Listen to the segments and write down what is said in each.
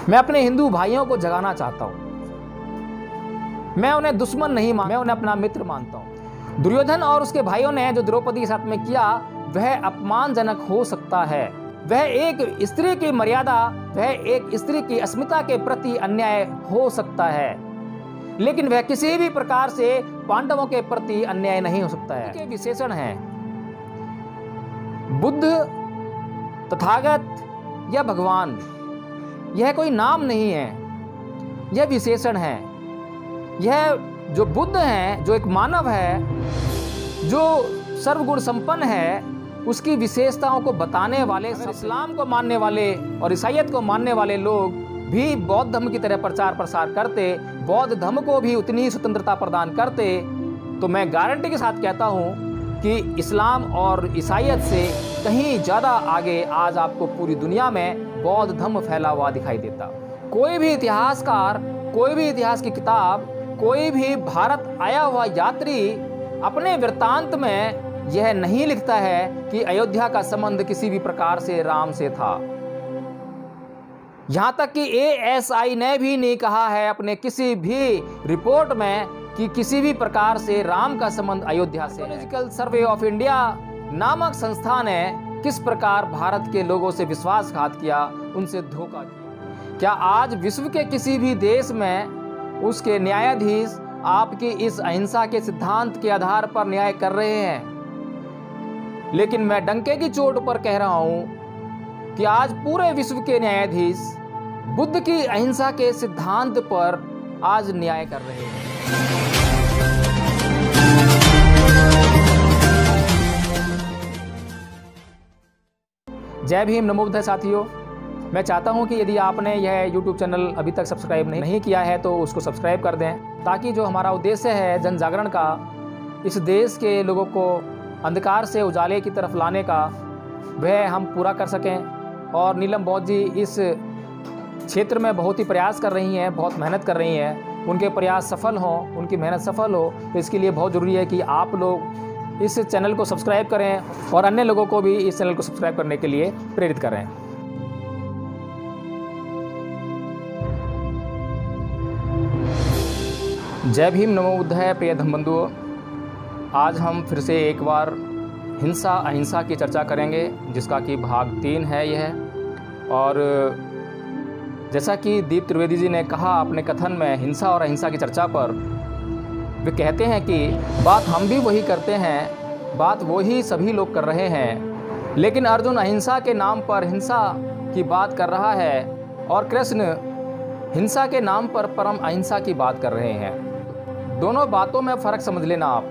मैं अपने हिंदू भाइयों को जगाना चाहता हूं। मैं उन्हें दुश्मन नहीं मानता, मैं उन्हें अपना मित्र मानता हूं। दुर्योधन और उसके भाइयों ने जो द्रौपदी के साथ में किया वह अपमानजनक हो सकता है। वह एक स्त्री की मर्यादा, वह एक स्त्री की अस्मिता के प्रति अन्याय हो सकता है, लेकिन वह किसी भी प्रकार से पांडवों के प्रति अन्याय नहीं हो सकता है। के विशेषण हैं बुद्ध, तथागत या भगवान। यह कोई नाम नहीं है, यह विशेषण है। यह जो बुद्ध है, जो एक मानव है, जो सर्वगुण संपन्न है, उसकी विशेषताओं को बताने वाले, इस्लाम को मानने वाले और ईसाईयत को मानने वाले लोग भी बौद्ध धर्म की तरह प्रचार प्रसार करते, बौद्ध धर्म को भी उतनी ही स्वतंत्रता प्रदान करते, तो मैं गारंटी के साथ कहता हूँ कि इस्लाम और ईसाईयत से कहीं ज़्यादा आगे आज आपको पूरी दुनिया में बौद्ध धर्म फैला हुआ दिखाई देता। कोई भी इतिहासकार, कोई भी इतिहास की किताब, कोई भी भारत आया हुआ यात्री अपने वृत्तांत में यह नहीं लिखता है कि अयोध्या का संबंध किसी भी प्रकार से राम से था। यहां तक कि ASI ने भी नहीं कहा है अपने किसी भी रिपोर्ट में कि किसी भी प्रकार से राम का संबंध अयोध्या से है। पॉलिटिकल सर्वे ऑफ इंडिया नामक संस्था ने किस प्रकार भारत के लोगों से विश्वासघात किया, उनसे धोखा किया। क्या आज विश्व के किसी भी देश में उसके न्यायाधीश आपकी इस अहिंसा के सिद्धांत के आधार पर न्याय कर रहे हैं? लेकिन मैं डंके की चोट पर कह रहा हूं कि आज पूरे विश्व के न्यायाधीश बुद्ध की अहिंसा के सिद्धांत पर आज न्याय कर रहे हैं। जय भीम, नमो बुद्धाय साथियों। मैं चाहता हूं कि यदि आपने यह YouTube चैनल अभी तक सब्सक्राइब नहीं किया है तो उसको सब्सक्राइब कर दें, ताकि जो हमारा उद्देश्य है जन जागरण का, इस देश के लोगों को अंधकार से उजाले की तरफ लाने का, वह हम पूरा कर सकें। और नीलम बौद्ध जी इस क्षेत्र में बहुत ही प्रयास कर रही हैं, बहुत मेहनत कर रही हैं। उनके प्रयास सफल हों, उनकी मेहनत सफल हो, तो इसके लिए बहुत ज़रूरी है कि आप लोग इस चैनल को सब्सक्राइब करें और अन्य लोगों को भी इस चैनल को सब्सक्राइब करने के लिए प्रेरित करें। जय भीम, नमो बुद्धाय प्रिय धम्म बंधुओं। आज हम फिर से एक बार हिंसा अहिंसा की चर्चा करेंगे, जिसका कि भाग 3 है यह। और जैसा कि दीप त्रिवेदी जी ने कहा अपने कथन में हिंसा और अहिंसा की चर्चा पर, वे कहते हैं कि बात हम भी वही करते हैं, बात वही सभी लोग कर रहे हैं, लेकिन अर्जुन अहिंसा के नाम पर हिंसा की बात कर रहा है और कृष्ण हिंसा के नाम पर परम अहिंसा की बात कर रहे हैं। दोनों बातों में फ़र्क समझ लेना आप,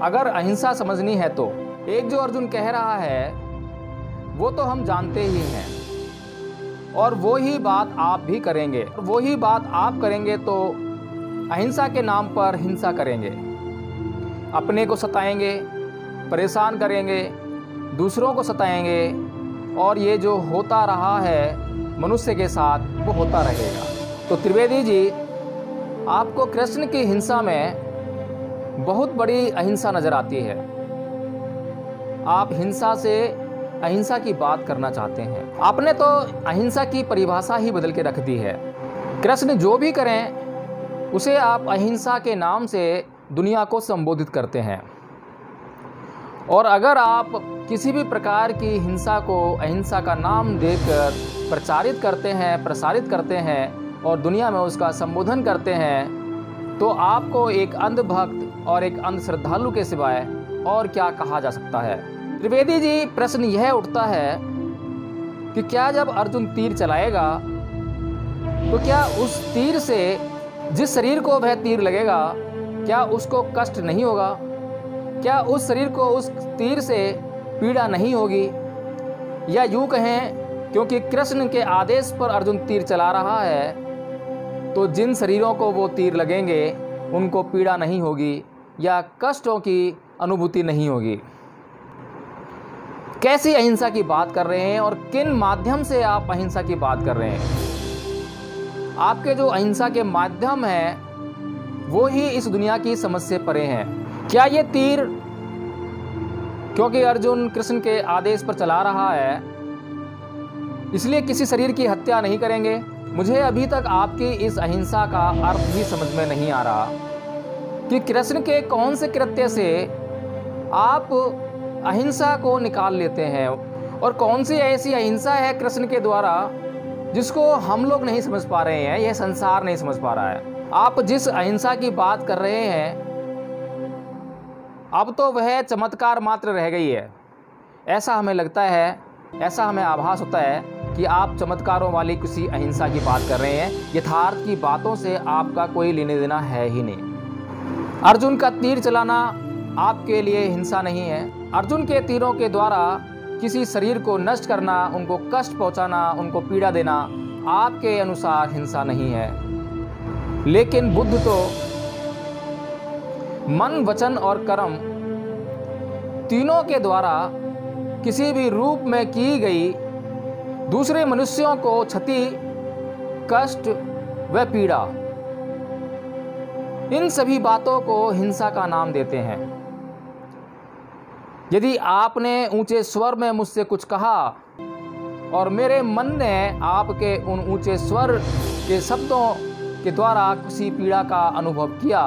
अगर अहिंसा समझनी है तो। एक जो अर्जुन कह रहा है वो तो हम जानते ही हैं, और वो ही बात आप भी करेंगे, और वो ही बात आप करेंगे तो अहिंसा के नाम पर हिंसा करेंगे, अपने को सताएंगे, परेशान करेंगे, दूसरों को सताएंगे, और ये जो होता रहा है मनुष्य के साथ वो होता रहेगा। तो त्रिवेदी जी, आपको कृष्ण की हिंसा में बहुत बड़ी अहिंसा नजर आती है। आप हिंसा से अहिंसा की बात करना चाहते हैं। आपने तो अहिंसा की परिभाषा ही बदल के रख दी है। कृष्ण जो भी करें उसे आप अहिंसा के नाम से दुनिया को संबोधित करते हैं। और अगर आप किसी भी प्रकार की हिंसा को अहिंसा का नाम देकर प्रचारित करते हैं, प्रसारित करते हैं और दुनिया में उसका संबोधन करते हैं, तो आपको एक अंधभक्त और एक अंधश्रद्धालु के सिवाय और क्या कहा जा सकता है। त्रिवेदी जी, प्रश्न यह उठता है कि क्या जब अर्जुन तीर चलाएगा तो क्या उस तीर से जिस शरीर को वह तीर लगेगा, क्या उसको कष्ट नहीं होगा? क्या उस शरीर को उस तीर से पीड़ा नहीं होगी? या यूँ कहें, क्योंकि कृष्ण के आदेश पर अर्जुन तीर चला रहा है, तो जिन शरीरों को वो तीर लगेंगे उनको पीड़ा नहीं होगी या कष्टों की अनुभूति नहीं होगी। कैसी अहिंसा की बात कर रहे हैं और किन माध्यम से आप अहिंसा की बात कर रहे हैं? आपके जो अहिंसा के माध्यम हैं वो ही इस दुनिया की समझ से परे हैं। क्या ये तीर क्योंकि अर्जुन कृष्ण के आदेश पर चला रहा है इसलिए किसी शरीर की हत्या नहीं करेंगे? मुझे अभी तक आपकी इस अहिंसा का अर्थ भी समझ में नहीं आ रहा कि कृष्ण के कौन से कृत्य से आप अहिंसा को निकाल लेते हैं, और कौन सी ऐसी अहिंसा है कृष्ण के द्वारा जिसको हम लोग नहीं समझ पा रहे हैं, यह संसार नहीं समझ पा रहा है। आप जिस अहिंसा की बात कर रहे हैं अब तो वह चमत्कार मात्र रह गई है। ऐसा हमें लगता है, ऐसा हमें आभास होता है कि आप चमत्कारों वाली किसी अहिंसा की बात कर रहे हैं। यथार्थ की बातों से आपका कोई लेने देना है ही नहीं। अर्जुन का तीर चलाना आपके लिए हिंसा नहीं है। अर्जुन के तीरों के द्वारा किसी शरीर को नष्ट करना, उनको कष्ट पहुंचाना, उनको पीड़ा देना आपके अनुसार हिंसा नहीं है। लेकिन बुद्ध तो मन, वचन और कर्म तीनों के द्वारा किसी भी रूप में की गई दूसरे मनुष्यों को क्षति, कष्ट व पीड़ा, इन सभी बातों को हिंसा का नाम देते हैं। यदि आपने ऊंचे स्वर में मुझसे कुछ कहा और मेरे मन ने आपके उन ऊंचे स्वर के शब्दों के द्वारा किसी पीड़ा का अनुभव किया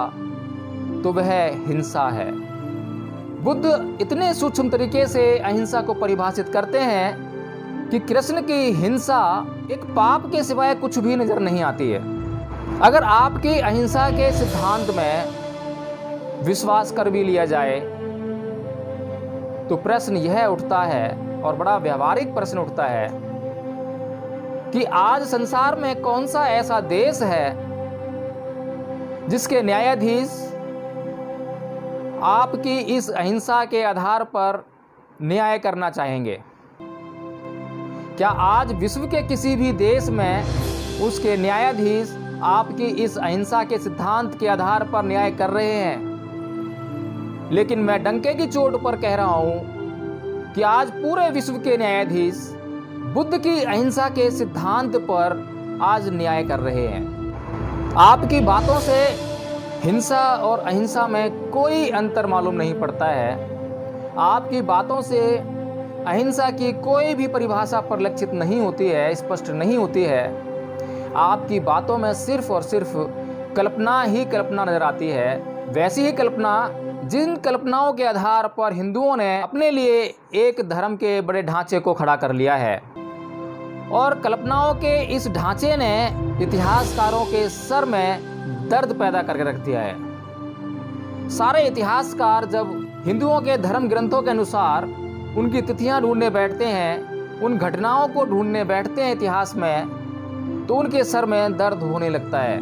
तो वह हिंसा है। बुद्ध इतने सूक्ष्म तरीके से अहिंसा को परिभाषित करते हैं कि कृष्ण की हिंसा एक पाप के सिवाय कुछ भी नजर नहीं आती है। अगर आपकी अहिंसा के सिद्धांत में विश्वास कर भी लिया जाए तो प्रश्न यह उठता है, और बड़ा व्यावहारिक प्रश्न उठता है, कि आज संसार में कौन सा ऐसा देश है जिसके न्यायाधीश आपकी इस अहिंसा के आधार पर न्याय करना चाहेंगे? क्या आज विश्व के किसी भी देश में उसके न्यायाधीश आपकी इस अहिंसा के सिद्धांत के आधार पर न्याय कर रहे हैं? लेकिन मैं डंके की चोट पर कह रहा हूं कि आज पूरे विश्व के न्यायाधीश बुद्ध की अहिंसा के सिद्धांत पर आज न्याय कर रहे हैं। आपकी बातों से हिंसा और अहिंसा में कोई अंतर मालूम नहीं पड़ता है। आपकी बातों से अहिंसा की कोई भी परिभाषा परिलक्षित नहीं होती है, स्पष्ट नहीं होती है। आपकी बातों में सिर्फ और सिर्फ कल्पना ही कल्पना नजर आती है। वैसी ही कल्पना जिन कल्पनाओं के आधार पर हिंदुओं ने अपने लिए एक धर्म के बड़े ढांचे को खड़ा कर लिया है, और कल्पनाओं के इस ढांचे ने इतिहासकारों के सर में दर्द पैदा करके रख दिया है। सारे इतिहासकार जब हिंदुओं के धर्म ग्रंथों के अनुसार उनकी तिथियां ढूंढने बैठते हैं, उन घटनाओं को ढूंढने बैठते हैं इतिहास में, तो उनके सर में दर्द होने लगता है,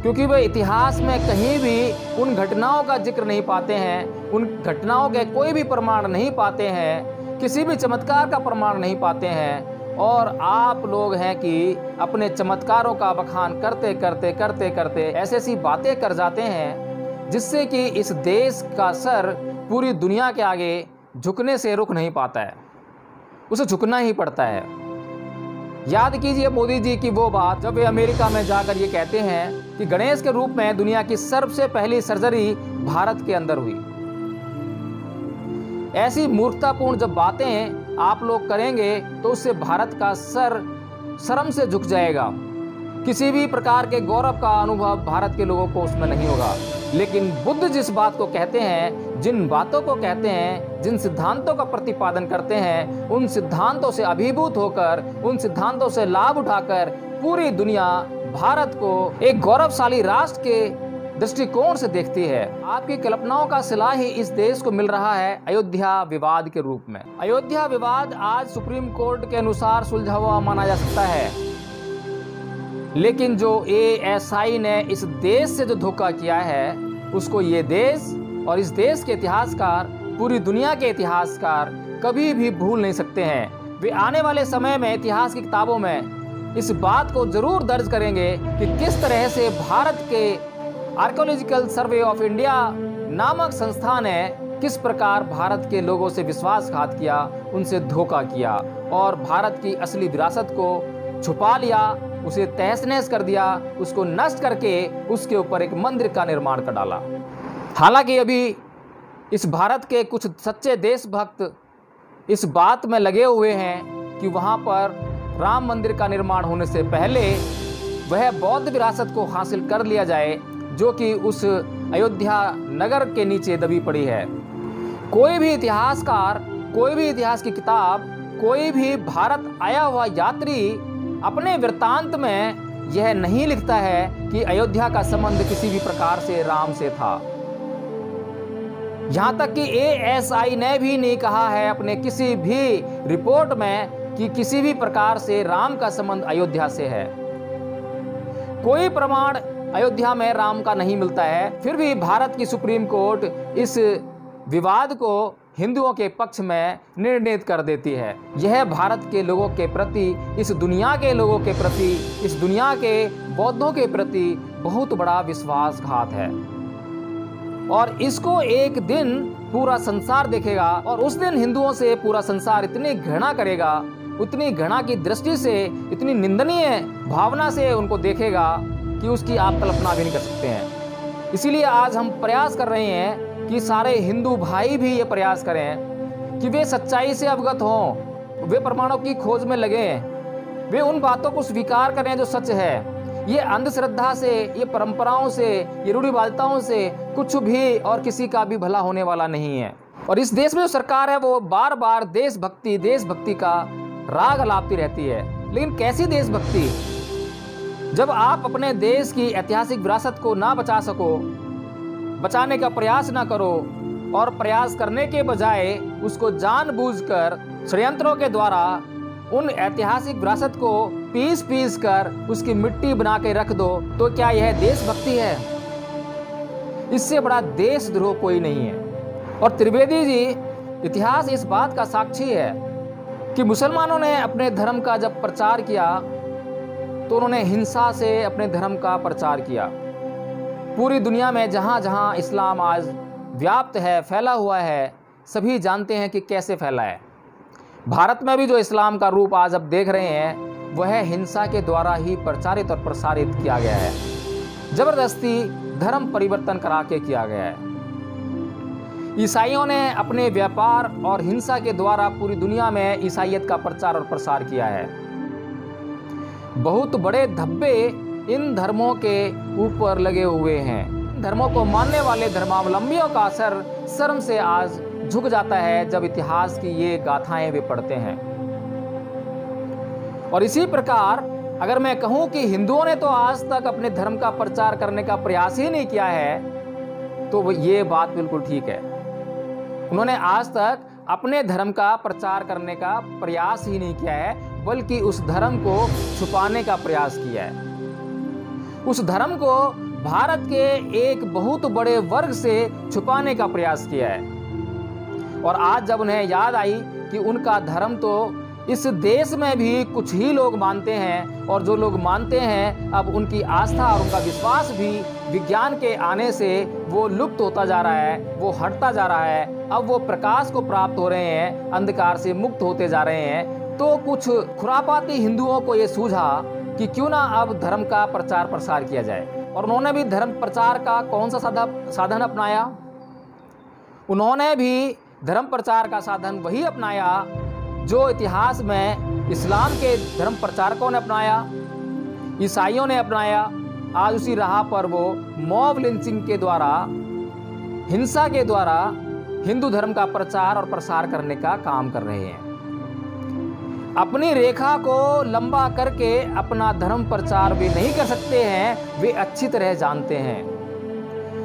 क्योंकि वे इतिहास में कहीं भी उन घटनाओं का जिक्र नहीं पाते हैं, उन घटनाओं के कोई भी प्रमाण नहीं पाते हैं, किसी भी चमत्कार का प्रमाण नहीं पाते हैं। और आप लोग हैं कि अपने चमत्कारों का बखान करते करते करते करते ऐसी ऐसी बातें कर जाते हैं जिससे कि इस देश का सर पूरी दुनिया के आगे झुकने से रुक नहीं पाता है, उसे झुकना ही पड़ता है। याद कीजिए मोदी जी की वो बात जब वे अमेरिका में जाकर ये कहते हैं कि गणेश के रूप में दुनिया की सबसे पहली सर्जरी भारत के अंदर हुई। ऐसी मूर्खतापूर्ण जब बातें आप लोग करेंगे तो उससे भारत का सर शर्म से झुक जाएगा। किसी भी प्रकार के गौरव का अनुभव भारत के लोगों को उसमें नहीं होगा। लेकिन बुद्ध जिस बात को कहते हैं, जिन बातों को कहते हैं, जिन सिद्धांतों का प्रतिपादन करते हैं, उन सिद्धांतों से अभिभूत होकर, उन सिद्धांतों से लाभ उठाकर पूरी दुनिया भारत को एक गौरवशाली राष्ट्र के दृष्टिकोण से देखती है। आपकी कल्पनाओं का सिला ही इस देश को मिल रहा है अयोध्या विवाद के रूप में। अयोध्या विवाद आज सुप्रीम कोर्ट के अनुसार सुलझा हुआ माना जा सकता है, लेकिन जो ASI ने इस देश से जो धोखा किया है उसको ये देश और इस देश के इतिहासकार, पूरी दुनिया के इतिहासकार कभी भी भूल नहीं सकते हैं। वे आने वाले समय में इतिहास की किताबों में इस बात को जरूर दर्ज करेंगे कि किस तरह से भारत के आर्कियोलॉजिकल सर्वे ऑफ इंडिया नामक संस्था ने किस प्रकार भारत के लोगों से विश्वासघात किया, उनसे धोखा किया और भारत की असली विरासत को छुपा लिया, उसे तहस नहस कर दिया, उसको नष्ट करके उसके ऊपर एक मंदिर का निर्माण कर डाला। हालांकि अभी इस भारत के कुछ सच्चे देशभक्त इस बात में लगे हुए हैं कि वहाँ पर राम मंदिर का निर्माण होने से पहले वह बौद्ध विरासत को हासिल कर लिया जाए, जो कि उस अयोध्या नगर के नीचे दबी पड़ी है। कोई भी इतिहासकार, कोई भी इतिहास की किताब, कोई भी भारत आया हुआ यात्री अपने वृत्तांत में यह नहीं लिखता है कि अयोध्या का संबंध किसी भी प्रकार से राम से था। यहां तक कि ASI ने भी नहीं कहा है अपने किसी भी रिपोर्ट में कि किसी भी प्रकार से राम का संबंध अयोध्या से है। कोई प्रमाण अयोध्या में राम का नहीं मिलता है। फिर भी भारत की सुप्रीम कोर्ट इस विवाद को हिंदुओं के पक्ष में निर्णित कर देती है। यह भारत के लोगों के प्रति, इस दुनिया के लोगों के प्रति, इस दुनिया के बौद्धों के प्रति बहुत बड़ा विश्वासघात है। और इसको एक दिन पूरा संसार देखेगा और उस दिन हिंदुओं से पूरा संसार इतनी घृणा करेगा, उतनी घृणा की दृष्टि से, इतनी निंदनीय भावना से उनको देखेगा कि उसकी आप कल्पना भी नहीं कर सकते हैं। इसीलिए आज हम प्रयास कर रहे हैं कि सारे हिंदू भाई भी ये प्रयास करें कि वे सच्चाई से अवगत हों, वे प्रमाणों की खोज में लगे, वे उन बातों को स्वीकार करें जो सच है। ये अंधश्रद्धा से, ये परंपराओं से, ये रूढ़िवादिताओं से कुछ भी और किसी का भी भला होने वाला नहीं है। और इस देश में जो सरकार है वो बार बार देशभक्ति का राग अलापती रहती है। लेकिन कैसी देशभक्ति, जब आप अपने देश की ऐतिहासिक विरासत को ना बचा सको, बचाने का प्रयास ना करो और प्रयास करने के बजाय उसको जानबूझकर षड्यंत्रों के द्वारा उन ऐतिहासिक विरासत को पीस कर उसकी मिट्टी बना के रख दो, तो क्या यह देशभक्ति है? इससे बड़ा देशद्रोह कोई नहीं है। और त्रिवेदी जी, इतिहास इस बात का साक्षी है कि मुसलमानों ने अपने धर्म का जब प्रचार किया तो उन्होंने हिंसा से अपने धर्म का प्रचार किया। पूरी दुनिया में जहाँ जहाँ इस्लाम आज व्याप्त है, फैला हुआ है, सभी जानते हैं कि कैसे फैला है। भारत में भी जो इस्लाम का रूप आज अब देख रहे हैं वह हिंसा के द्वारा ही प्रचारित और प्रसारित किया गया है। जबरदस्ती धर्म परिवर्तन करा के किया गया है। ईसाइयों ने अपने व्यापार और हिंसा के द्वारा पूरी दुनिया में ईसाइयत का प्रचार और प्रसार किया है। बहुत बड़े धब्बे इन धर्मों के ऊपर लगे हुए हैं। धर्मों को मानने वाले धर्मावलंबियों का सर शर्म से आज झुक जाता है जब इतिहास की ये गाथाएं वे पढ़ते हैं। और इसी प्रकार अगर मैं कहूं कि हिंदुओं ने तो आज तक अपने धर्म का प्रचार करने का प्रयास ही नहीं किया है, तो ये बात बिल्कुल ठीक है। उन्होंने आज तक अपने धर्म का प्रचार करने का प्रयास ही नहीं किया है, बल्कि उस धर्म को छुपाने का प्रयास किया है। उस धर्म को भारत के एक बहुत बड़े वर्ग से छुपाने का प्रयास किया है। और आज जब उन्हें याद आई कि उनका धर्म तो इस देश में भी कुछ ही लोग मानते हैं, और जो लोग मानते हैं अब उनकी आस्था और उनका विश्वास भी विज्ञान के आने से वो लुप्त होता जा रहा है, वो हटता जा रहा है, अब वो प्रकाश को प्राप्त हो रहे हैं, अंधकार से मुक्त होते जा रहे हैं, तो कुछ खुरापाती हिंदुओं को ये सूझा कि क्यों ना अब धर्म का प्रचार प्रसार किया जाए। और उन्होंने भी धर्म प्रचार का कौन सा साधन अपनाया? उन्होंने भी धर्म प्रचार का साधन वही अपनाया जो इतिहास में इस्लाम के धर्म प्रचारकों ने अपनाया, ईसाइयों ने अपनाया। आज उसी राह पर वो मॉब लिंचिंग के द्वारा, हिंसा के द्वारा हिंदू धर्म का प्रचार और प्रसार करने का काम कर रहे हैं। अपनी रेखा को लंबा करके अपना धर्म प्रचार वे नहीं कर सकते हैं। वे अच्छी तरह जानते हैं,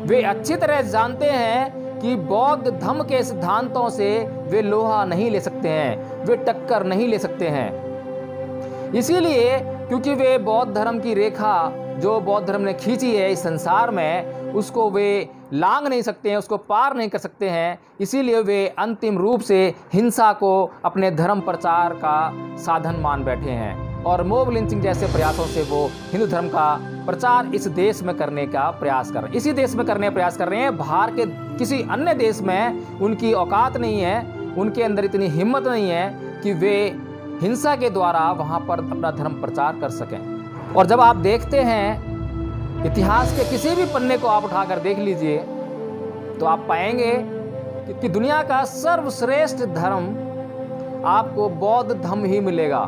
वे अच्छी तरह जानते हैं कि बौद्ध धर्म के सिद्धांतों से वे लोहा नहीं ले सकते हैं, वे टक्कर नहीं ले सकते हैं। इसीलिए क्योंकि वे बौद्ध धर्म की रेखा जो बौद्ध धर्म ने खींची है इस संसार में, उसको वे लांघ नहीं सकते हैं, उसको पार नहीं कर सकते हैं। इसीलिए वे अंतिम रूप से हिंसा को अपने धर्म प्रचार का साधन मान बैठे हैं और मॉब लिंचिंग जैसे प्रयासों से वो हिंदू धर्म का प्रचार इस देश में करने का प्रयास कर रहे हैं, इसी देश में करने का प्रयास कर रहे हैं। बाहर के किसी अन्य देश में उनकी औकात नहीं है, उनके अंदर इतनी हिम्मत नहीं है कि वे हिंसा के द्वारा वहाँ पर अपना धर्म प्रचार कर सकें। और जब आप देखते हैं इतिहास के किसी भी पन्ने को आप उठाकर देख लीजिए तो आप पाएंगे कि दुनिया का सर्वश्रेष्ठ धर्म आपको बौद्ध धर्म ही मिलेगा।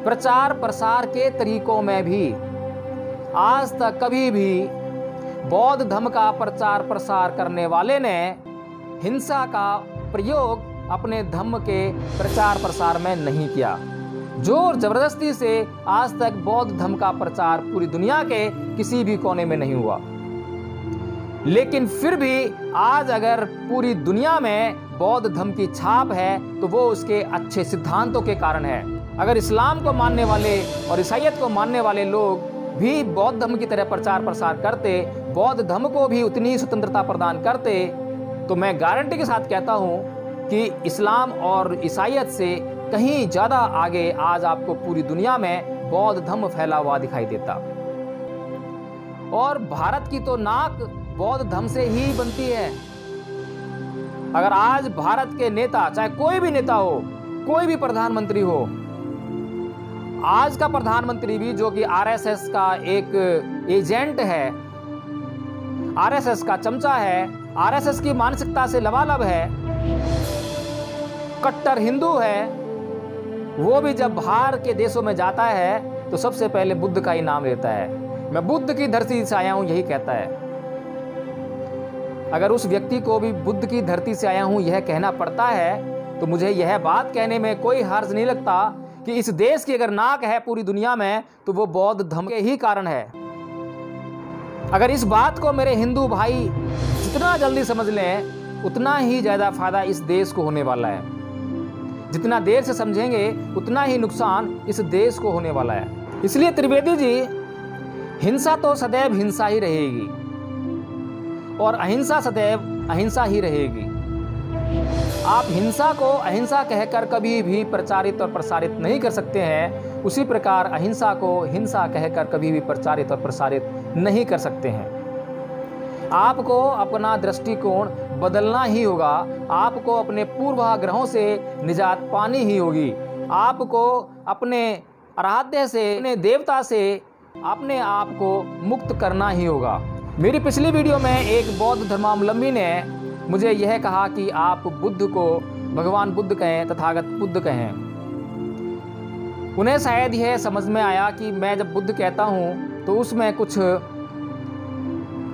प्रचार प्रसार के तरीकों में भी आज तक कभी भी बौद्ध धर्म का प्रचार प्रसार करने वाले ने हिंसा का प्रयोग अपने धर्म के प्रचार प्रसार में नहीं किया। जोर जबरदस्ती से आज तक बौद्ध धर्म का प्रचार पूरी दुनिया के किसी भी कोने में नहीं हुआ। लेकिन फिर भी आज अगर पूरी दुनिया में बौद्ध धर्म की छाप है तो वो उसके अच्छे सिद्धांतों के कारण है। अगर इस्लाम को मानने वाले और ईसाईयत को मानने वाले लोग भी बौद्ध धर्म की तरह प्रचार प्रसार करते, बौद्ध धर्म को भी उतनी ही स्वतंत्रता प्रदान करते, तो मैं गारंटी के साथ कहता हूँ कि इस्लाम और ईसाईयत से कहीं ज़्यादा आगे आज आपको पूरी दुनिया में बौद्ध धर्म फैला हुआ दिखाई देता। और भारत की तो नाक बौद्ध धर्म से ही बनती है। अगर आज भारत के नेता, चाहे कोई भी नेता हो, कोई भी प्रधानमंत्री हो, आज का प्रधानमंत्री भी जो कि आरएसएस का एक एजेंट है, आरएसएस का चमचा है, आरएसएस की मानसिकता से लबालब है, कट्टर हिंदू है, वो भी जब बाहर के देशों में जाता है तो सबसे पहले बुद्ध का ही नाम लेता है। मैं बुद्ध की धरती से आया हूं, यही कहता है। अगर उस व्यक्ति को भी बुद्ध की धरती से आया हूं यह कहना पड़ता है तो मुझे यह बात कहने में कोई हर्ज नहीं लगता कि इस देश की अगर नाक है पूरी दुनिया में तो वो बौद्ध धर्म के ही कारण है। अगर इस बात को मेरे हिंदू भाई जितना जल्दी समझ लें उतना ही ज़्यादा फायदा इस देश को होने वाला है। जितना देर से समझेंगे उतना ही नुकसान इस देश को होने वाला है। इसलिए त्रिवेदी जी, हिंसा तो सदैव हिंसा ही रहेगी और अहिंसा सदैव अहिंसा ही रहेगी। आप हिंसा को अहिंसा कहकर कभी भी प्रचारित और प्रसारित नहीं कर सकते हैं, उसी प्रकार अहिंसा को हिंसा कहकर कभी भी प्रचारित और प्रसारित नहीं कर सकते हैं। आपको अपना दृष्टिकोण बदलना ही होगा, आपको अपने पूर्वाग्रहों से निजात पानी ही होगी, आपको अपने आराध्य से, अपने देवता से अपने आप को मुक्त करना ही होगा। मेरी पिछली वीडियो में एक बौद्ध धर्मावलंबी ने मुझे यह कहा कि आप बुद्ध को भगवान बुद्ध कहें, तथागत बुद्ध कहें। उन्हें शायद यह समझ में आया कि मैं जब बुद्ध कहता हूँ तो उसमें कुछ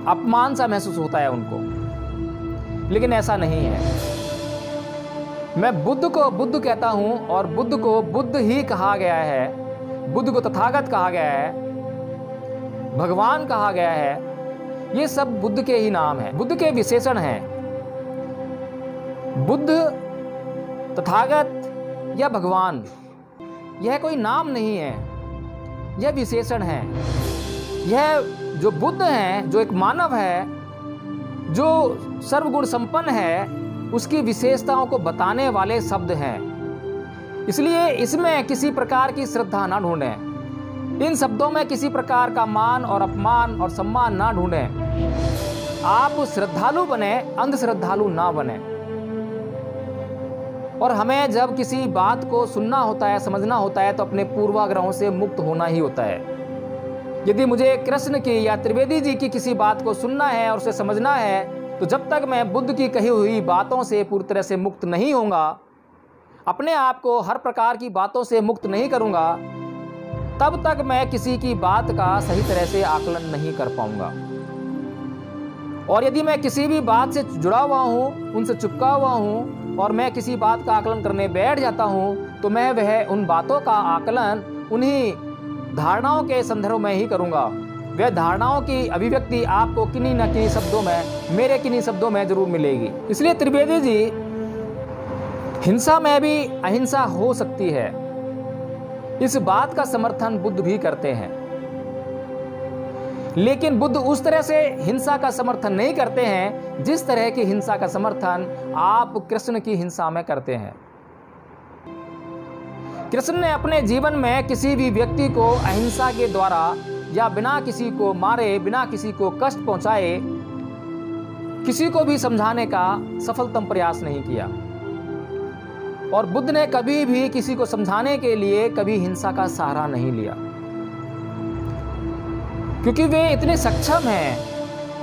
अपमान सा महसूस होता है उनको, लेकिन ऐसा नहीं है। मैं बुद्ध को बुद्ध कहता हूँ और बुद्ध को बुद्ध ही कहा गया है, बुद्ध को तथागत कहा गया है, भगवान कहा गया है। ये सब बुद्ध के ही नाम हैं, बुद्ध के विशेषण हैं। बुद्ध, तथागत या भगवान यह कोई नाम नहीं है, यह विशेषण है। यह जो बुद्ध हैं, जो एक मानव है, जो सर्वगुण संपन्न है, उसकी विशेषताओं को बताने वाले शब्द हैं। इसलिए इसमें किसी प्रकार की श्रद्धा ना ढूंढें, इन शब्दों में किसी प्रकार का मान और अपमान और सम्मान ना ढूंढें। आप श्रद्धालु बने, अंधश्रद्धालु ना बने। और हमें जब किसी बात को सुनना होता है, समझना होता है, तो अपने पूर्वाग्रहों से मुक्त होना ही होता है। यदि मुझे कृष्ण की या त्रिवेदी जी की किसी बात को सुनना है और उसे समझना है, तो जब तक मैं बुद्ध की कही हुई बातों से पूरी तरह से मुक्त नहीं होऊंगा, अपने आप को हर प्रकार की बातों से मुक्त नहीं करूंगा, तब तक मैं किसी की बात का सही तरह से आकलन नहीं कर पाऊंगा। और यदि मैं किसी भी बात से जुड़ा हुआ हूँ, उनसे चिपका हुआ हूँ और मैं किसी बात का आकलन करने बैठ जाता हूँ, तो मैं वह उन बातों का आकलन उन्हीं धारणाओं के संदर्भ में ही करूँगा। वह धारणाओं की अभिव्यक्ति आपको किन्हीं न किन्हीं शब्दों में, मेरे किन्हीं शब्दों में जरूर मिलेगी। इसलिए त्रिवेदी जी, हिंसा में भी अहिंसा हो सकती है, इस बात का समर्थन बुद्ध भी करते हैं। लेकिन बुद्ध उस तरह से हिंसा का समर्थन नहीं करते हैं जिस तरह की हिंसा का समर्थन आप कृष्ण की हिंसा में करते हैं। कृष्ण ने अपने जीवन में किसी भी व्यक्ति को अहिंसा के द्वारा या बिना किसी को मारे, बिना किसी को कष्ट पहुंचाए, किसी को भी समझाने का सफलतम प्रयास नहीं किया। और बुद्ध ने कभी भी किसी को समझाने के लिए कभी हिंसा का सहारा नहीं लिया, क्योंकि वे इतने सक्षम हैं,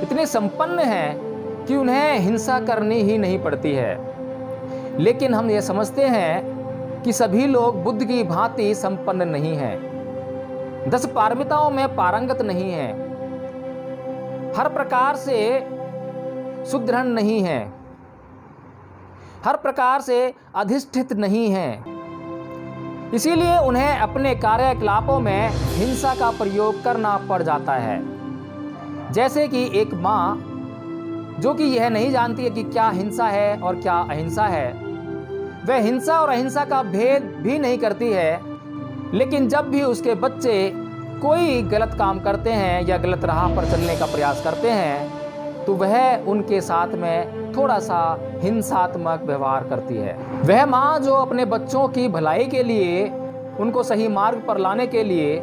इतने संपन्न हैं कि उन्हें हिंसा करनी ही नहीं पड़ती है। लेकिन हम ये समझते हैं कि सभी लोग बुद्ध की भांति संपन्न नहीं हैं, 10 पारमिताओं में पारंगत नहीं हैं, हर प्रकार से सुदृढ़ नहीं हैं, हर प्रकार से अधिष्ठित नहीं हैं। इसीलिए उन्हें अपने कार्यकलापों में हिंसा का प्रयोग करना पड़ जाता है। जैसे कि एक माँ जो कि यह नहीं जानती है कि क्या हिंसा है और क्या अहिंसा है, वह हिंसा और अहिंसा का भेद भी नहीं करती है, लेकिन जब भी उसके बच्चे कोई गलत काम करते हैं या गलत राह पर चलने का प्रयास करते हैं तो वह उनके साथ में थोड़ा सा हिंसात्मक व्यवहार करती है। वह माँ जो अपने बच्चों की भलाई के लिए, उनको सही मार्ग पर लाने के लिए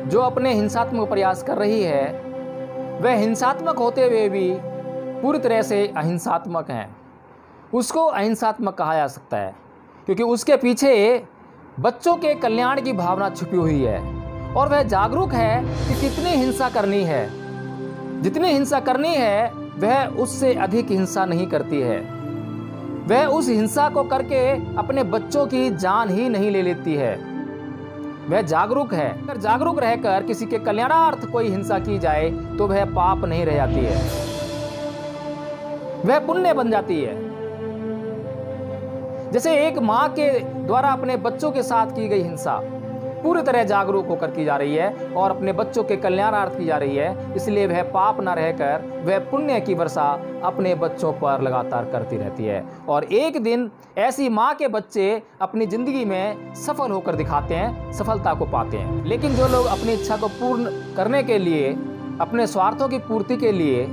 जो अपने हिंसात्मक प्रयास कर रही है, वह हिंसात्मक होते हुए भी पूरी तरह से अहिंसात्मक हैं। उसको अहिंसात्मक कहा जा सकता है क्योंकि उसके पीछे बच्चों के कल्याण की भावना छुपी हुई है और वह जागरूक है कि कितनी हिंसा करनी है। जितनी हिंसा करनी है वह उससे अधिक हिंसा नहीं करती है। वह उस हिंसा को करके अपने बच्चों की जान ही नहीं ले लेती है। वह जागरूक है। अगर जागरूक रहकर किसी के कल्याणार्थ कोई हिंसा की जाए तो वह पाप नहीं रह जाती है, वह पुण्य बन जाती है। जैसे एक माँ के द्वारा अपने बच्चों के साथ की गई हिंसा पूरी तरह जागरूक होकर की जा रही है और अपने बच्चों के कल्याणार्थ की जा रही है, इसलिए वह पाप न रहकर वह पुण्य की वर्षा अपने बच्चों पर लगातार करती रहती है। और एक दिन ऐसी माँ के बच्चे अपनी जिंदगी में सफल होकर दिखाते हैं, सफलता को पाते हैं। लेकिन जो लोग अपनी इच्छा को पूर्ण करने के लिए, अपने स्वार्थों की पूर्ति के लिए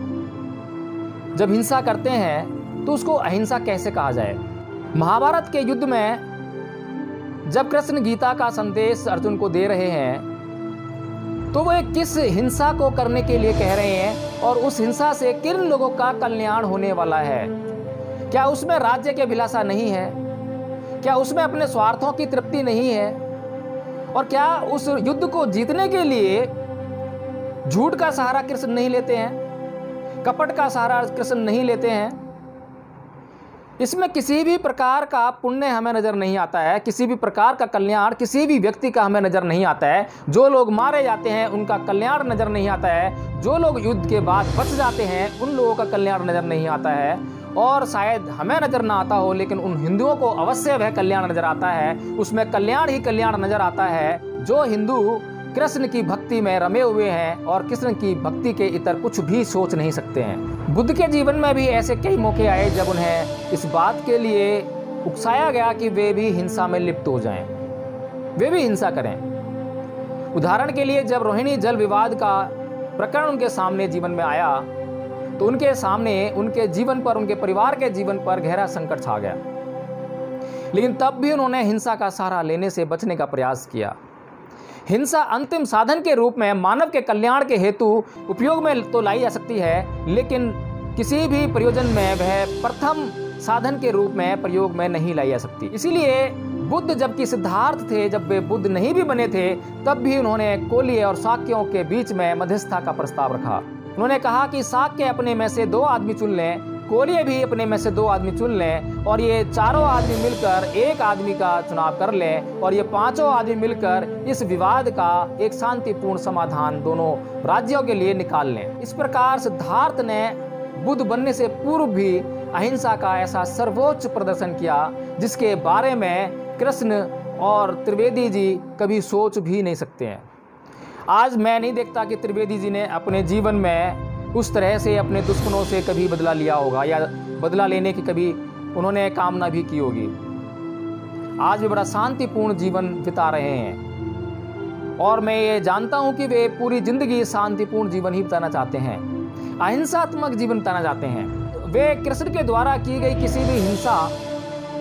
जब हिंसा करते हैं तो उसको अहिंसा कैसे कहा जाए। महाभारत के युद्ध में जब कृष्ण गीता का संदेश अर्जुन को दे रहे हैं तो वे किस हिंसा को करने के लिए कह रहे हैं और उस हिंसा से किन लोगों का कल्याण होने वाला है। क्या उसमें राज्य की अभिलाषा नहीं है? क्या उसमें अपने स्वार्थों की तृप्ति नहीं है? और क्या उस युद्ध को जीतने के लिए झूठ का सहारा कृष्ण नहीं लेते हैं, कपट का सहारा कृष्ण नहीं लेते हैं? इसमें किसी भी प्रकार का पुण्य हमें नजर नहीं आता है, किसी भी प्रकार का कल्याण किसी भी व्यक्ति का हमें नजर नहीं आता है। जो लोग मारे जाते हैं उनका कल्याण नजर नहीं आता है, जो लोग युद्ध के बाद बच जाते हैं उन लोगों का कल्याण नजर नहीं आता है। और शायद हमें नजर ना आता हो लेकिन उन हिंदुओं को अवश्य वह कल्याण नजर आता है, उसमें कल्याण ही कल्याण नजर आता है। जो हिंदू कृष्ण की भक्ति में रमे हुए हैं और कृष्ण की भक्ति के इतर कुछ भी सोच नहीं सकते हैं। बुद्ध के जीवन में भी ऐसे कई मौके आए जब उन्हें इस बात के लिए उकसाया गया कि वे भी हिंसा में लिप्त हो जाएं, वे भी हिंसा करें। उदाहरण के लिए जब रोहिणी जल विवाद का प्रकरण उनके सामने जीवन में आया तो उनके सामने उनके जीवन पर, उनके परिवार के जीवन पर गहरा संकट छा गया, लेकिन तब भी उन्होंने हिंसा का सहारा लेने से बचने का प्रयास किया। हिंसा अंतिम साधन के रूप में मानव के कल्याण के हेतु उपयोग में तो लाई जा सकती है, लेकिन किसी भी प्रयोजन में वह प्रथम साधन के रूप में प्रयोग में नहीं लाई जा सकती। इसीलिए बुद्ध जबकि सिद्धार्थ थे, जब वे बुद्ध नहीं भी बने थे, तब भी उन्होंने कोल्य और शाक्यों के बीच में मध्यस्थता का प्रस्ताव रखा। उन्होंने कहा कि शाक्य अपने में से 2 आदमी चुन लें, कोल्य भी अपने में से 2 आदमी चुन लें और ये चारों आदमी मिलकर एक आदमी का चुनाव कर लें और ये 5 आदमी मिलकर इस विवाद का एक शांतिपूर्ण समाधान दोनों राज्यों के लिए निकाल लें। इस प्रकार सिद्धार्थ ने बुद्ध बनने से पूर्व भी अहिंसा का ऐसा सर्वोच्च प्रदर्शन किया जिसके बारे में कृष्ण और त्रिवेदी जी कभी सोच भी नहीं सकते हैं। आज मैं नहीं देखता कि त्रिवेदी जी ने अपने जीवन में उस तरह से अपने दुश्मनों से कभी बदला लिया होगा या बदला लेने की कभी उन्होंने कामना भी की होगी। आज वे बड़ा शांतिपूर्ण जीवन बिता रहे हैं और मैं ये जानता हूं कि वे पूरी जिंदगी शांतिपूर्ण जीवन ही बिताना चाहते हैं, अहिंसात्मक जीवन बिताना चाहते हैं। वे कृष्ण के द्वारा की गई किसी भी हिंसा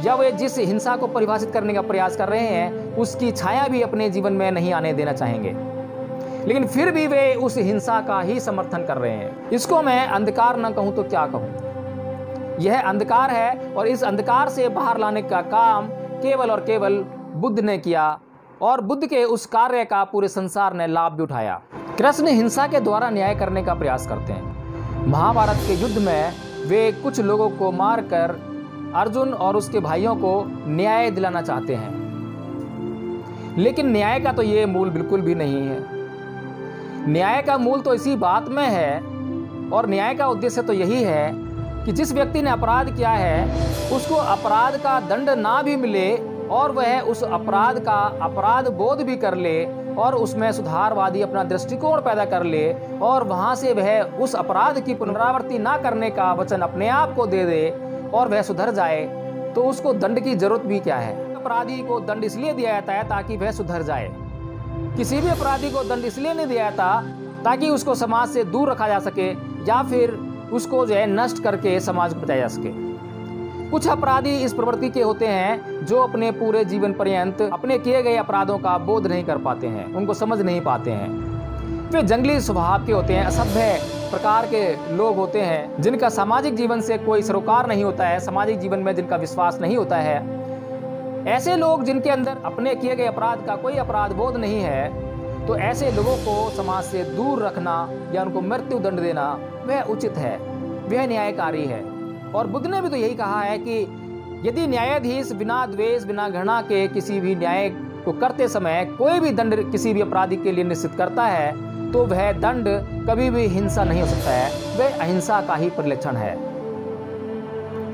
या वे जिस हिंसा को परिभाषित करने का प्रयास कर रहे हैं उसकी छाया भी अपने जीवन में नहीं आने देना चाहेंगे, लेकिन फिर भी वे उस हिंसा का ही समर्थन कर रहे हैं। इसको मैं अंधकार न कहूं तो क्या कहूं। यह अंधकार है और इस अंधकार से बाहर लाने का काम केवल और केवल बुद्ध ने किया और बुद्ध के उस कार्य का पूरे संसार ने लाभ भी उठाया। कृष्ण हिंसा के द्वारा न्याय करने का प्रयास करते हैं। महाभारत के युद्ध में वे कुछ लोगों को मारकर अर्जुन और उसके भाइयों को न्याय दिलाना चाहते हैं, लेकिन न्याय का तो ये मूल बिल्कुल भी नहीं है। न्याय का मूल तो इसी बात में है, और न्याय का उद्देश्य तो यही है कि जिस व्यक्ति ने अपराध किया है उसको अपराध का दंड ना भी मिले और वह उस अपराध का अपराध बोध भी कर ले और उसमें सुधारवादी अपना दृष्टिकोण पैदा कर ले और वहां से वह उस अपराध की पुनरावृत्ति ना करने का वचन अपने आप को दे दे और वह सुधर जाए, तो उसको दंड की जरूरत भी क्या है। अपराधी को दंड इसलिए दिया जाता है ताकि वह सुधर जाए। किसी भी अपराधी को दंड इसलिए नहीं दिया जाता ताकि उसको समाज से दूर रखा जा सके या फिर उसको जो है नष्ट करके समाज को बचाया जा सके। कुछ अपराधी इस प्रवृत्ति के होते हैं जो अपने पूरे जीवन पर्यंत अपने किए गए अपराधों का बोध नहीं कर पाते हैं, उनको समझ नहीं पाते हैं। वे जंगली स्वभाव के होते हैं, असभ्य प्रकार के लोग होते हैं जिनका सामाजिक जीवन से कोई सरोकार नहीं होता है, सामाजिक जीवन में जिनका विश्वास नहीं होता है। ऐसे लोग जिनके अंदर अपने किए गए अपराध का कोई अपराध बोध नहीं है, तो ऐसे लोगों को समाज से दूर रखना या उनको मृत्यु दंड देना वह उचित है, वह न्यायकारी है। और बुद्ध ने भी तो यही कहा है कि यदि न्यायाधीश बिना द्वेष बिना घृणा के किसी भी न्याय को करते समय कोई भी दंड किसी भी अपराधी के लिए निश्चित करता है तो वह दंड कभी भी हिंसा नहीं हो सकता है, वह अहिंसा का ही परिलक्षण है।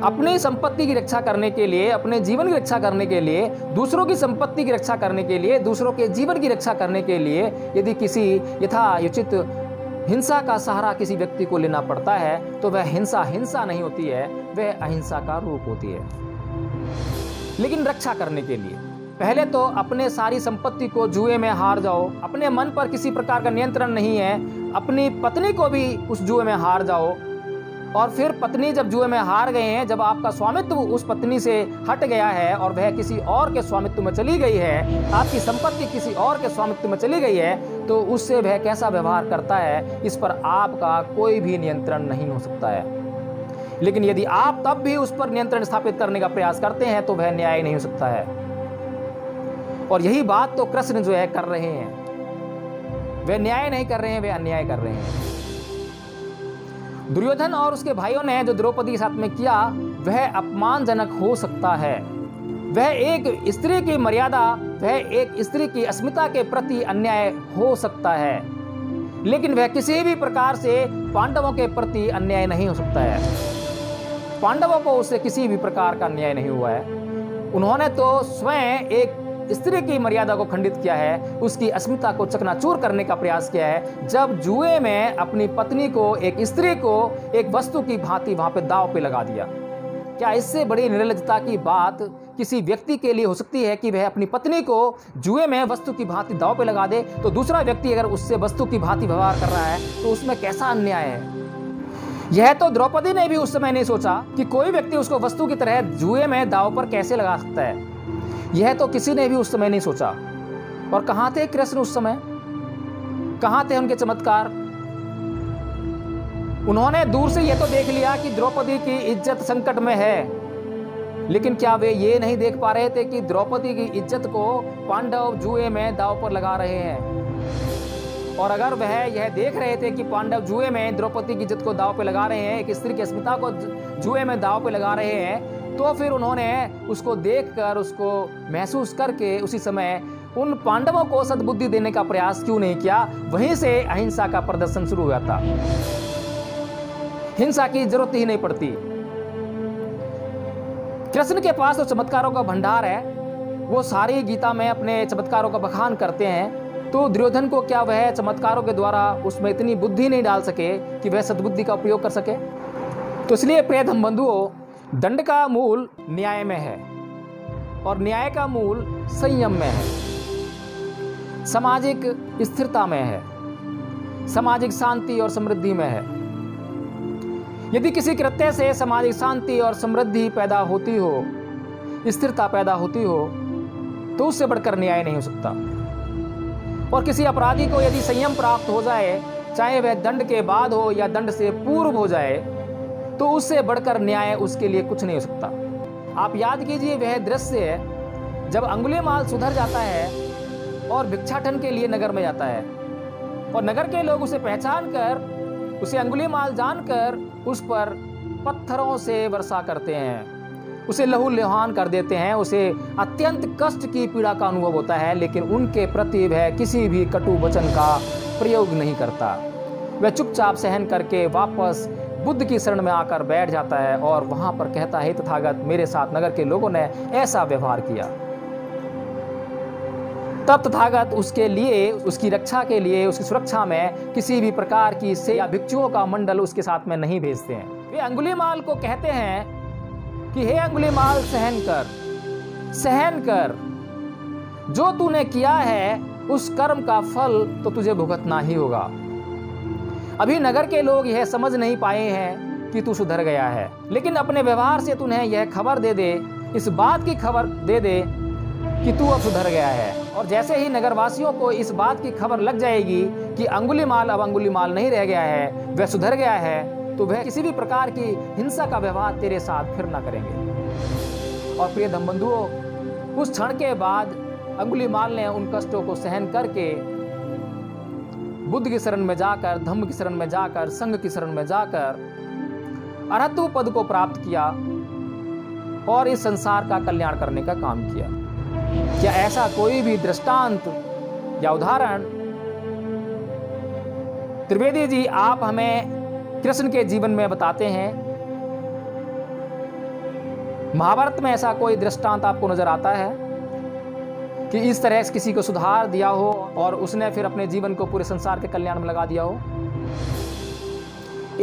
अपनी संपत्ति की रक्षा करने के लिए, अपने जीवन की रक्षा करने के लिए, दूसरों की संपत्ति की रक्षा करने के लिए, दूसरों के जीवन की रक्षा करने के लिए यदि किसी यथायोचित हिंसा का सहारा किसी व्यक्ति को लेना पड़ता है तो वह हिंसा नहीं होती है, वह अहिंसा का रूप होती है। लेकिन रक्षा करने के लिए पहले तो अपने सारी संपत्ति को जुए में हार जाओ, अपने मन पर किसी प्रकार का नियंत्रण नहीं है, अपनी पत्नी को भी उस जुए में हार जाओ, और फिर पत्नी जब जुए में हार गए हैं, जब आपका स्वामित्व उस पत्नी से हट गया है और वह किसी और के स्वामित्व में चली गई है, आपकी संपत्ति किसी और के स्वामित्व में चली गई है, तो उससे वह कैसा व्यवहार करता है इस पर आपका कोई भी नियंत्रण नहीं हो सकता है। लेकिन यदि आप तब भी उस पर नियंत्रण स्थापित करने का प्रयास करते हैं तो वह न्याय नहीं हो सकता है। और यही बात तो कृष्ण जो है कर रहे हैं, वे न्याय नहीं कर रहे हैं, वे अन्याय कर रहे हैं। दुर्योधन और उसके भाइयों ने जो द्रौपदी के साथ में किया वह अपमानजनक हो सकता है, वह एक स्त्री की मर्यादा, वह एक स्त्री की अस्मिता के प्रति अन्याय हो सकता है, लेकिन वह किसी भी प्रकार से पांडवों के प्रति अन्याय नहीं हो सकता है। पांडवों को उससे किसी भी प्रकार का अन्याय नहीं हुआ है। उन्होंने तो स्वयं एक स्त्री की मर्यादा को खंडित किया है, उसकी अस्मिता को चकनाचूर करने का प्रयास किया है, जब जुए में अपनी पत्नी को, एक स्त्री को एक वस्तु की भांति वहां पे दांव पे लगा दिया। क्या इससे बड़ी निर्लज्जता की बात किसी व्यक्ति के लिए हो सकती है कि वह अपनी पत्नी को जुए में वस्तु की भांति दांव पे लगा दे, तो दूसरा व्यक्ति अगर उससे वस्तु की भांति व्यवहार कर रहा है तो उसमें कैसा अन्याय है। यह तो द्रौपदी ने भी उस समय नहीं सोचा कि कोई व्यक्ति उसको वस्तु की तरह जुए में दांव पर कैसे लगा सकता है, यह तो किसी ने भी उस समय नहीं सोचा। और कहां थे कृष्ण उस समय, कहां थे उनके चमत्कार। उन्होंने दूर से यह तो देख लिया कि द्रौपदी की इज्जत संकट में है, लेकिन क्या वे ये नहीं देख पा रहे थे कि द्रौपदी की इज्जत को पांडव जुए में दांव पर लगा रहे हैं। और अगर वह यह देख रहे थे कि पांडव जुए में द्रौपदी की इज्जत को दांव पे लगा रहे हैं, एक स्त्री की अस्मिता को जुए में दांव पे लगा रहे हैं, तो फिर उन्होंने उसको देखकर, उसको महसूस करके उसी समय उन पांडवों को सद्बुद्धि देने का प्रयास क्यों नहीं किया। वहीं से अहिंसा का प्रदर्शन शुरू हुआ था। हिंसा की जरूरत ही नहीं पड़ती। कृष्ण के पास तो चमत्कारों का भंडार है, वो सारी गीता में अपने चमत्कारों का बखान करते हैं, तो दुर्योधन को क्या वह चमत्कारों के द्वारा उसमें इतनी बुद्धि नहीं डाल सके कि वह सद्बुद्धि का उपयोग कर सके। तो इसलिए प्रिय धर्म बंधुओं, दंड का मूल न्याय में है और न्याय का मूल संयम में है, सामाजिक स्थिरता में है, सामाजिक शांति और समृद्धि में है। यदि किसी कृत्य से सामाजिक शांति और समृद्धि पैदा होती हो, स्थिरता पैदा होती हो, तो उससे बढ़कर न्याय नहीं हो सकता। और किसी अपराधी को यदि संयम प्राप्त हो जाए, चाहे वह दंड के बाद हो या दंड से पूर्व हो जाए, तो उससे बढ़कर न्याय उसके लिए कुछ नहीं हो सकता। आप याद कीजिए वह दृश्य जब अंगुलीमाल सुधर जाता है और भिक्षाटन के लिए नगर में जाता है, और नगर के लोग उसे पहचान कर, उसे अंगुलीमाल जानकर उस पर पत्थरों से वर्षा करते हैं उसे लहूलुहान कर देते हैं, उसे अत्यंत कष्ट की पीड़ा का अनुभव होता है, लेकिन उनके प्रति वह किसी भी कटु वचन का प्रयोग नहीं करता। वह चुपचाप सहन करके वापस बुद्ध की शरण में आकर बैठ जाता है और वहां पर कहता है, तथागत मेरे साथ नगर के लोगों ने ऐसा व्यवहार किया। तब तथागत उसके लिए, उसकी रक्षा के लिए, उसकी सुरक्षा में किसी भी प्रकार की से या भिक्षुओं का मंडल उसके साथ में नहीं भेजते हैं। वे अंगुलीमाल को कहते हैं कि हे अंगुलीमाल, सहन कर, जो तूने किया है उस कर्म का फल तो तुझे भुगतना ही होगा। अभी नगर के लोग यह समझ नहीं पाए हैं कि तू सुधर गया है, लेकिन अपने व्यवहार से तूने यह खबर दे दे, इस बात की खबर दे दे कि तू अब सुधर गया है। और जैसे ही नगरवासियों को इस बात की खबर लग जाएगी कि अंगुलीमाल अब अंगुलीमाल नहीं रह गया है, वह सुधर गया है, तो वह किसी भी प्रकार की हिंसा का व्यवहार तेरे साथ फिर ना करेंगे। और प्रिय धर्मबंधुओं, उस क्षण के बाद अंगुलीमाल ने उन कष्टों को सहन करके बुद्ध की शरण में जाकर, धम्म की शरण में जाकर, संघ की शरण में जाकर अरहत्व पद को प्राप्त किया और इस संसार का कल्याण करने का काम किया। क्या ऐसा कोई भी दृष्टांत या उदाहरण त्रिवेदी जी आप हमें कृष्ण के जीवन में बताते हैं? महाभारत में ऐसा कोई दृष्टांत आपको नजर आता है कि इस तरह से किसी को सुधार दिया हो और उसने फिर अपने जीवन को पूरे संसार के कल्याण में लगा दिया हो?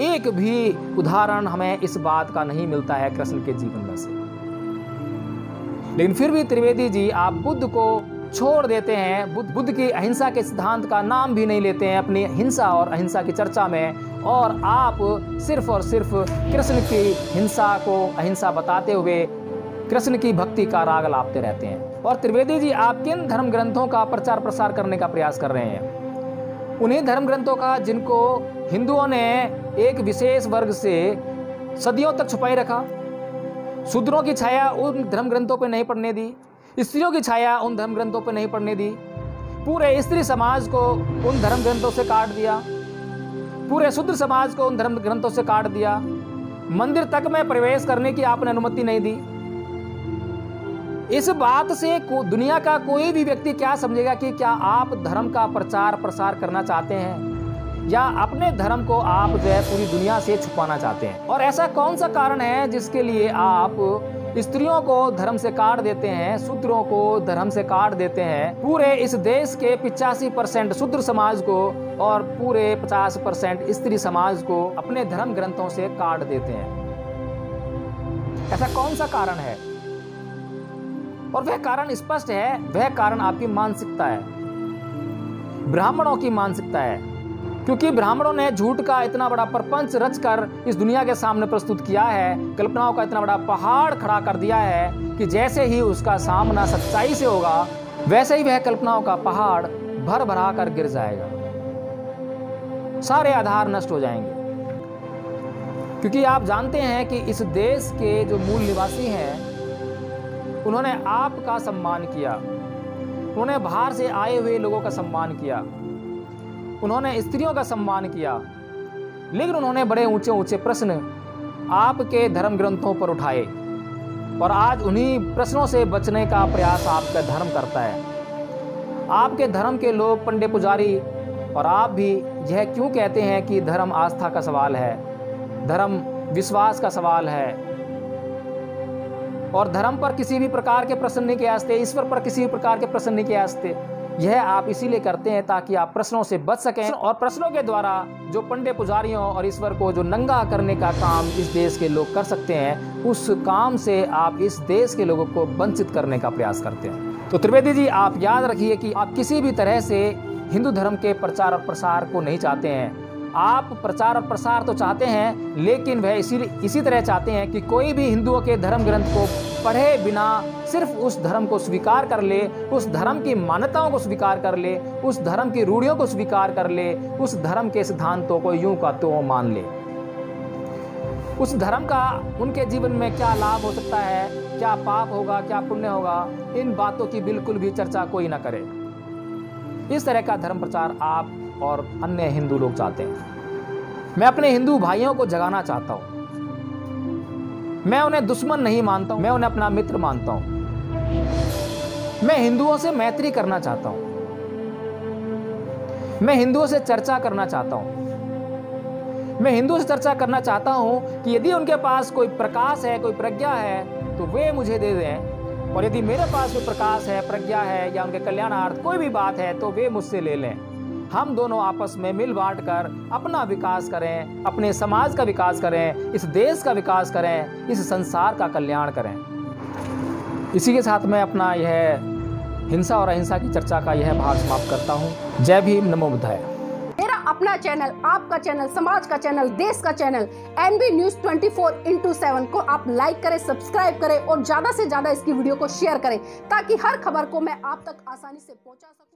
एक भी उदाहरण हमें इस बात का नहीं मिलता है कृष्ण के जीवन में से। लेकिन फिर भी त्रिवेदी जी आप बुद्ध को छोड़ देते हैं, बुद्ध की अहिंसा के सिद्धांत का नाम भी नहीं लेते हैं अपनी हिंसा और अहिंसा की चर्चा में, और आप सिर्फ और सिर्फ कृष्ण की हिंसा को अहिंसा बताते हुए कृष्ण की भक्ति का राग लापते रहते हैं। और त्रिवेदी जी आप किन धर्म ग्रंथों का प्रचार प्रसार करने का प्रयास कर रहे हैं? उन्हीं धर्म ग्रंथों का जिनको हिंदुओं ने एक विशेष वर्ग से सदियों तक छुपाई रखा। शूद्रों की छाया उन धर्म ग्रंथों पर नहीं पड़ने दी, स्त्रियों की छाया उन धर्म ग्रंथों पर नहीं पड़ने दी, पूरे स्त्री समाज को उन धर्म ग्रंथों से काट दिया, पूरे शूद्र समाज को उन धर्म ग्रंथों से काट दिया, मंदिर तक में प्रवेश करने की आपने अनुमति नहीं दी। इस बात से दुनिया का कोई भी व्यक्ति क्या समझेगा कि क्या आप धर्म का प्रचार प्रसार करना चाहते हैं या अपने धर्म को आप जो है पूरी दुनिया से छुपाना चाहते हैं? और ऐसा कौन सा कारण है जिसके लिए आप स्त्रियों को धर्म से काट देते हैं, शूद्रों को धर्म से काट देते हैं, पूरे इस देश के 85% शूद्र समाज को और पूरे 50% स्त्री समाज को अपने धर्म ग्रंथों से काट देते हैं? ऐसा कौन सा कारण है? और वह कारण स्पष्ट है, वह कारण आपकी मानसिकता है, ब्राह्मणों की मानसिकता है। क्योंकि ब्राह्मणों ने झूठ का इतना बड़ा प्रपंच रचकर इस दुनिया के सामने प्रस्तुत किया है, कल्पनाओं का इतना बड़ा पहाड़ खड़ा कर दिया है कि जैसे ही उसका सामना सच्चाई से होगा वैसे ही वह कल्पनाओं का पहाड़ भर भरा कर गिर जाएगा, सारे आधार नष्ट हो जाएंगे। क्योंकि आप जानते हैं कि इस देश के जो मूल निवासी हैं उन्होंने आपका सम्मान किया, उन्होंने बाहर से आए हुए लोगों का सम्मान किया, उन्होंने स्त्रियों का सम्मान किया, लेकिन उन्होंने बड़े ऊंचे ऊंचे प्रश्न आपके धर्म ग्रंथों पर उठाए और आज उन्हीं प्रश्नों से बचने का प्रयास आपका धर्म करता है। आपके धर्म के लोग, पंडित पुजारी और आप भी यह क्यों कहते हैं कि धर्म आस्था का सवाल है, धर्म विश्वास का सवाल है और धर्म पर किसी भी प्रकार के प्रश्न नहीं किए आस्ते, ईश्वर पर किसी भी प्रकार के प्रश्न नहीं किए आस्ते। यह आप इसीलिए करते हैं ताकि आप प्रश्नों से बच सकें और प्रश्नों के द्वारा जो पंडित पुजारियों और ईश्वर को जो नंगा करने का काम इस देश के लोग कर सकते हैं, उस काम से आप इस देश के लोगों को वंचित करने का प्रयास करते हैं। तो त्रिवेदी जी आप याद रखिए कि आप किसी भी तरह से हिंदू धर्म के प्रचार और प्रसार को नहीं चाहते हैं। आप प्रचार और प्रसार तो चाहते हैं, लेकिन वह इसी तरह चाहते हैं कि कोई भी हिंदुओं के धर्म ग्रंथ को पढ़े बिना सिर्फ उस धर्म को स्वीकार कर ले, उस धर्म की मान्यताओं को स्वीकार कर ले, उस धर्म की रूढ़ियों को स्वीकार कर ले, उस धर्म के सिद्धांतों को यूं का त्यों मान ले। उस धर्म का उनके जीवन में क्या लाभ हो सकता है, क्या पाप होगा, क्या पुण्य होगा, इन बातों की बिल्कुल भी चर्चा कोई ना करे। इस तरह का धर्म प्रचार आप और अन्य हिंदू लोग चाहते हैं। मैं अपने हिंदू भाइयों को जगाना चाहता हूं मैं उन्हें दुश्मन नहीं मानता हूं, मैं उन्हें अपना मित्र मानता हूं। मैं हिंदुओं से मैत्री करना चाहता हूं, मैं हिंदुओं से चर्चा करना चाहता हूं। मैं हिंदुओं से चर्चा करना चाहता हूं कि यदि उनके पास कोई प्रकाश है, कोई प्रज्ञा है, तो वे मुझे दे दें, और यदि मेरे पास कोई प्रकाश है, प्रज्ञा है, या उनके कल्याणार्थ कोई भी बात है, तो वे मुझसे ले लें। हम दोनों आपस में मिल बांट कर अपना विकास करें, अपने समाज का विकास करें, इस देश का विकास करें, इस संसार का कल्याण करें। इसी के साथ मैं अपना यह हिंसा और अहिंसा की चर्चा का यह भाग समाप्त करता हूँ। जय भीम, नमो बुद्धाय। मेरा अपना चैनल, आपका चैनल, समाज का चैनल, देश का चैनल NB News 24/7 को आप लाइक करें, सब्सक्राइब करें और ज्यादा से ज्यादा इसकी वीडियो को शेयर करें, ताकि हर खबर को मैं आप तक आसानी से पहुंचा सकूं।